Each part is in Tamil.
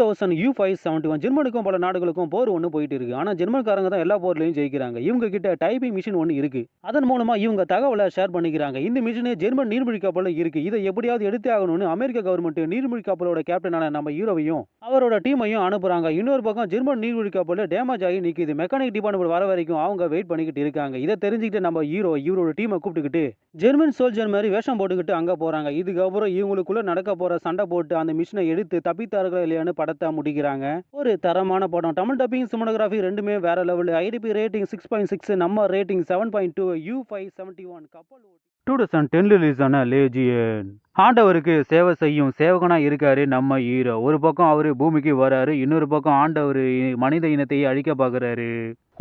2000 U-571 ஜெர்மனுக்கும் பல நாடுகளுக்கும் போர் ஒன்று போயிட்டு இருக்கு. ஆனா ஜெர்மன்காரங்க தான் எல்லா போர்லையும் ஜெயிக்கிறாங்க. இவங்க கிட்ட டைப்பிங் மிஷின் ஒன்று இருக்கு. அதன் மூலமா இவங்க தகவலை ஷேர் பண்ணிக்கிறாங்க. இந்த மிஷினே ஜெர்மன் நீர்மூழ்கி கப்பல்ல இருக்கு. இதை எப்படியாவது எடுத்தே ஆகணும்னு அமெரிக்க கவர்மெண்ட் நீர்மூழ்கி கப்பலோட கேப்டனான நம்ம ஹீரோவையும் அவரோட டீமையும் அனுப்புறாங்க. இன்னொரு பக்கம் ஜெர்மன் நீர்மூழ்கி கப்பல் டேமேஜ் ஆகி நிக்குது. மெக்கானிக் டிபார்ட்மெண்ட் வர வரைக்கும் அவங்க வெயிட் பண்ணிக்கிட்டு இருக்காங்க. இதை தெரிஞ்சுக்கிட்டு நம்ம ஹீரோ இவரோட டீமை கூப்பிட்டுக்கிட்டு ஜெர்மன் சோல்ஜர் மாதிரி வேஷம் போட்டுக்கிட்டு அங்க போறாங்க. இதுக்கப்புறம் இவங்களுக்குள்ள நடக்க போற சண்டை போட்டு அந்த மிஷினை எடுத்து தப்பித்தார்களா இல்லையான்னு படத்தை முடிக்கிறாங்க. ஒரு தரமான படம். தமிழ் டப்பிங் சினிமாட்டோகிராஃபி ரெண்டுமே வேற லெவல். ஐடிபி ரேட்டிங் 6.6, நம்ம ரேட்டிங் 7.2. U-571 கப்பல் 2010 ரிலீஸ் ஆன லேஜியன். ஆண்டவருக்கு சேவை செய்யும் சேவகனா இருக்காரு நம்ம ஹீரோ. ஒரு பக்கம் அவரு பூமிக்கு வராரு, இன்னொரு பக்கம் ஆண்டவர் மனித இனத்தையே அழிக்க பாக்குறாரு.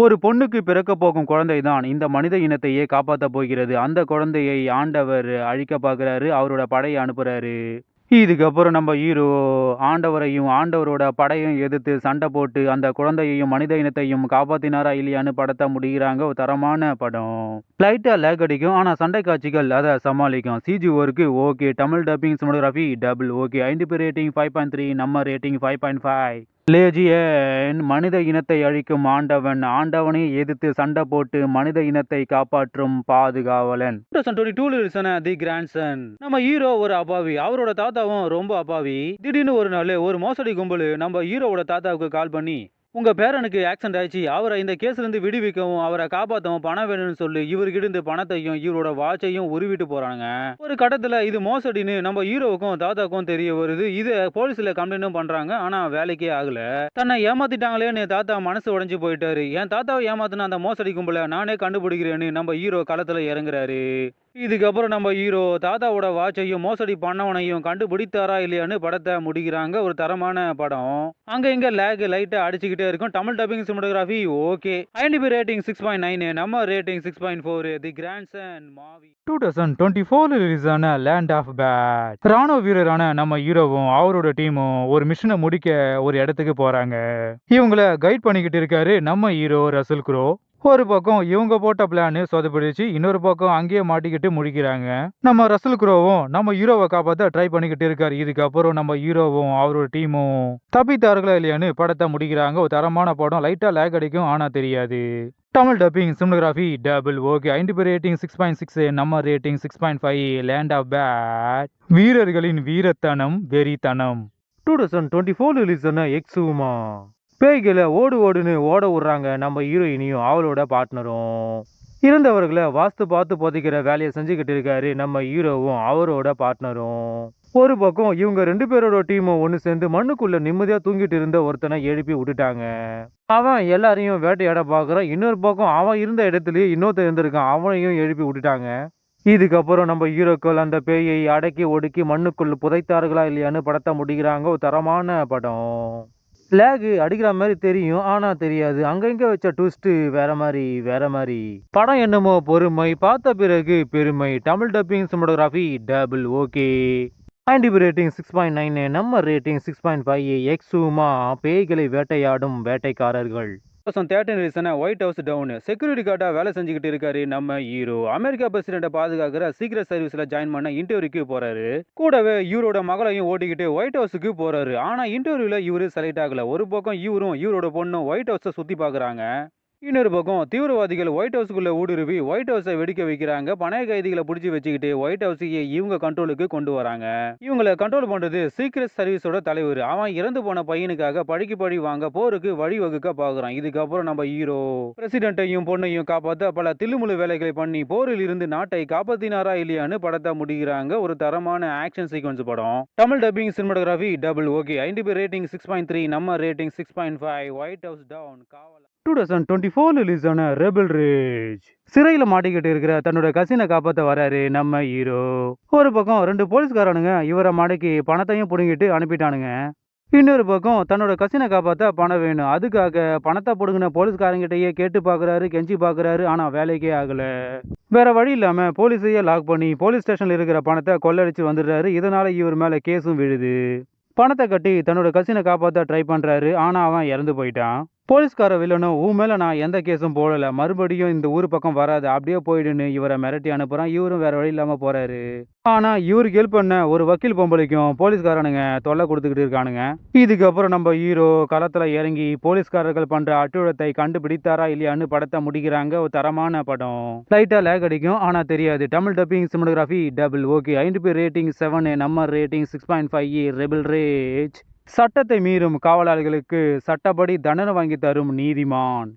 ஒரு பொண்ணுக்கு பிறக்க போகும் குழந்தை தான் இந்த மனித இனத்தையே காப்பாத்த போகிறது. அந்த குழந்தையை ஆண்டவர் அழிக்க பாக்குறாரு, அவரோட படையை அனுப்புறாரு. இதுக்கப்புறம் நம்ம ஹீரோ ஆண்டவரையும் ஆண்டவரோட படையும் எதிர்த்து சண்டை போட்டு அந்த குழந்தையையும் மனித இனத்தையும் காப்பாத்தினாரா இல்லையான்னு படத்தை முடிகிறாங்க. ஒரு தரமான படம். லைட்டா லேக் அடிக்கும், ஆனா சண்டை காட்சிகள் அதை சமாளிக்கும். CG work okay. Tamil dubbing cinematography double okay. ITP rating 5.3, நம்ம ரேட்டிங் 5.5. லேஜியன். மனித இனத்தை அழிக்கும் ஆண்டவன் ஆண்டவனை எதிர்த்து சண்டை போட்டு மனித இனத்தை காப்பாற்றும் பாதுகாவலன். 2022 தி கிராண்ட்சன். நம்ம ஹீரோ ஒரு அப்பாவி, அவரோட தாத்தாவும் ரொம்ப அப்பாவி. திடீர்னு ஒரு நாள் ஒரு மோசடி கும்பல் நம்ம ஹீரோவோட தாத்தாவுக்கு கால் பண்ணி, உங்க பேரனுக்கு ஆக்சிடென்ட் ஆயிடுச்சு, அவரை இந்த கேஸ்ல இருந்து விடுவிக்கவும் அவரை காப்பாற்றவும் பணம் வேணும்னு சொல்லி இவர்கிட்ட இருந்து பணத்தையும் இவரோட வாட்சையும் உருவிட்டு போறாங்க. ஒரு கட்டத்துல இது மோசடின்னு நம்ம ஹீரோவுக்கும் தாத்தாக்கும் தெரிய வருது. இது போலீஸ்ல கம்ப்ளைண்டும் பண்றாங்க. ஆனா வேலைக்கே ஆகல. தன்னை ஏமாத்திட்டாங்களேன்னு தாத்தா மனசு உடைஞ்சு போயிட்டாரு. என் தாத்தாவை ஏமாத்தின அந்த மோசடி கும்பலை நானே கண்டுபிடிக்கிறேன்னு நம்ம ஹீரோ களத்துல இறங்குறாரு. இதுக்கப்புறம் நம்ம ஹீரோ தாத்தாவோட வாட்சையும் மோசடி பண்ணவனையும் கண்டுபிடித்தாரா இல்லையான்னு படத்தை முடிக்கிறாங்க. ஒரு தரமான படம். அங்க இங்க லேக் லைட்டா அடிச்சுக்கிட்டே இருக்கும். Tamil dubbing cinematography okay. ITP rating 6.9, நம்ம ரேட்டிங் 6.4. தி கிராண்ட்சன் மாவி. 2024 ரிலீஸ் ஆன லேண்ட் ஆஃப் பேட். ராணுவ வீரரான நம்ம ஹீரோவும் அவரோட டீமும் ஒரு மிஷனை முடிக்க ஒரு இடத்துக்கு போறாங்க. இவங்களை கைட் பண்ணிக்கிட்டு இருக்காரு நம்ம ஹீரோ ரசல் குரோ. ஒரு பக்கம் இவங்க போட்ட பிளான் சொதப்பிடுச்சு, இன்னொரு பக்கம் அங்கேயே மாட்டிக்கிட்டு முடிக்கிறாங்க. நம்ம ரசல் குரோவும் நம்ம ஹீரோவை காப்பாற்ற ட்ரை பண்ணிக்கிட்டு இருக்காரு. இதுக்கப்புறம் நம்ம ஹீரோவும் அவரோட டீமும் தப்பித்தார்களா இல்லையான்னு படத்தை முடிக்கிறாங்க. ஒரு தரமான படம். லைட்டா லேக் அடிக்கும், ஆனா தெரியாது. Tamil dubbing cinematography double okay. ITP rating 6.6, நம்ம ரேட்டிங் 6.5. Land of bad. வீரர்களின் வீரத்தனம் வெறித்தனம். 2024 ரிலீஸ் ஆன எக்ஸூமா. பேய்களை ஓடு ஓடுன்னு ஓட விடுறாங்க நம்ம ஹீரோயினியும் அவளோட பார்ட்னரும். இறந்தவர்களை வாஸ்து பார்த்து புதைக்கிற வேலையை செஞ்சுக்கிட்டு இருக்காரு நம்ம ஹீரோவும் அவரோட பார்ட்னரும். ஒரு பக்கம் இவங்க ரெண்டு பேரோட டீமும் ஒன்று சேர்ந்து மண்ணுக்குள்ள நிம்மதியா தூங்கிட்டு இருந்த ஒருத்தனை எழுப்பி விட்டுட்டாங்க. அவன் எல்லாரையும் வேட்டையாட பார்க்குறான். இன்னொரு பக்கம் அவன் இருந்த இடத்துலயே இன்னொருத்தர் இருந்திருக்கான், அவனையும் எழுப்பி விட்டுட்டாங்க. இதுக்கப்புறம் நம்ம ஹீரோக்கள் அந்த பேயை அடக்கி ஒடுக்கி மண்ணுக்குள்ள புதைத்தார்களா இல்லையான்னு படத்தை முடிக்கிறாங்க. ஒரு தரமான படம். லேக் அடிக்கிற மாதிரி தெரியும், ஆனா தெரியாது. அங்கங்க வச்ச ட்விஸ்ட் வேற மாதிரி. படம் என்னமோ பொறுமை, பார்த்த பிறகு பெருமை. Tamil dubbing cinematography double okay. ITP rating 6.9, நம்ம ரேட்டிங் 6.5. எக்ஸூமா. பேய்களை வேட்டையாடும் வேட்டைக்காரர்கள். 2013 ரிலீஸ் ஆன ஒயிட் ஹவுஸ் டவுன். செக்யூரிட்டி கார்டா வேலை செஞ்சுக்கிட்டு இருக்காரு நம்ம ஹீரோ. அமெரிக்கா பிரசிடென்ட்டை பாதுகாக்கிற சீக்ரெட் சர்வீஸ்ல ஜாயின் பண்ண இன்டர்வியூக்கு போறாரு. கூடவே இவரோட மகளையும் ஓட்டிக்கிட்டு ஒயிட் ஹவுஸுக்கு போறாரு. ஆனா இன்டர்வியூல இவரு செலக்ட் ஆகல. ஒரு பக்கம் இவரும் இவரோட பொண்ணும் ஒயிட் ஹவுஸை சுத்தி பாக்குறாங்க. இன்னொரு பக்கம் தீவிரவாதிகள் ஒயிட் ஹவுஸுக்குள்ள ஊடுருவி ஒயிட் ஹவுஸை வெடிக்க வைக்கிறாங்க. பணைய கைதிகளை பிடிச்சி வச்சுக்கிட்டு ஒயிட் ஹவுஸையே இவங்க கண்ட்ரோலுக்கு கொண்டு வராங்க. இவங்களை கண்ட்ரோல் பண்றது சீக்ரெட் சர்வீஸோட தலைவர். அவன் இறந்து போன பையனுக்காக பழிக்கு பழி வாங்க போருக்கு வழி வகுக்க பாக்குறான். இதுக்கப்புறம் நம்ம ஹீரோ பிரசிடென்ட்டையும் பொண்ணையும் காப்பாற்ற பல தில்லுமுழு வேலைகளை பண்ணி போரில் இருந்து நாட்டை காப்பாத்தினாரா இல்லையான்னு படத்தை முடிக்கிறாங்க. ஒரு தரமான ஆக்ஷன் சீக்வன்ஸ் படம். Tamil dubbing cinematography double okay. ITP rating 6.3, நம்ம ரேட்டிங் 6.5. ஒயிட் ஹவுஸ் டவுன் காவல். 2024 ரிலீஸ் ஆன ரெபல் ரேஜ். சிறையில மாட்டிக்கிட்டு இருக்கிற தன்னோட கசினை காப்பாற்ற வராரு நம்ம ஹீரோ. ஒரு பக்கம் ரெண்டு போலீஸ்காரனுங்க இவரை மடக்கி பணத்தையும் புடுங்கிட்டு அனுப்பிட்டானுங்க. இன்னொரு பக்கம் தன்னோட கசினை காப்பாற்ற பணம் வேணும். அதுக்காக பணத்தை புடுங்கின போலீஸ்காரங்கிட்டயே கேட்டு பாக்குறாரு, கெஞ்சி பாக்குறாரு, ஆனா வேலைக்கே ஆகல. வேற வழி இல்லாம போலீஸையே லாக் பண்ணி போலீஸ் ஸ்டேஷன்ல இருக்கிற பணத்தை கொள்ளடிச்சு வந்துடுறாரு. இதனால இவர் மேல கேஸும் விழுது. பணத்தை கட்டி தன்னோட கசினை காப்பாற்ற ட்ரை பண்றாரு, ஆனா அவன் இறந்து போயிட்டான். போலீஸ்கார வில்லனும் உன் மேல நான் எந்த கேஸும் போடல, மறுபடியும் இந்த ஊர் பக்கம் வராது, அப்படியே போயிடுன்னு இவரை மிரட்டி அனுப்புறான். இவரும் வேற வழி இல்லாம போறாரு. ஆனா இவருக்கு ஹெல்ப் பண்ண ஒரு வக்கீல் பொம்பளைக்கும் போலீஸ்காரனுங்க தொல்லை கொடுத்துக்கிட்டு இருக்கானுங்க. இதுக்கப்புறம் நம்ம ஹீரோ களத்துல இறங்கி போலீஸ்காரர்கள் பண்ற அட்டுழத்தை கண்டுபிடித்தாரா இல்லையான்னு படத்தை முடிக்கிறாங்க. ஒரு தரமான படம். லைட்டா லேக் அடிக்கும், ஆனா தெரியாது. Tamil dubbing cinematography double okay. IMDb rating 7, நம்ம ரேட்டிங் 6.5, ரெபிள் ரேஜ். சட்டத்தை மீறும் காவலாளிகளுக்கு சட்டப்படி தண்டனை வாங்கி தரும் நீதிமான்.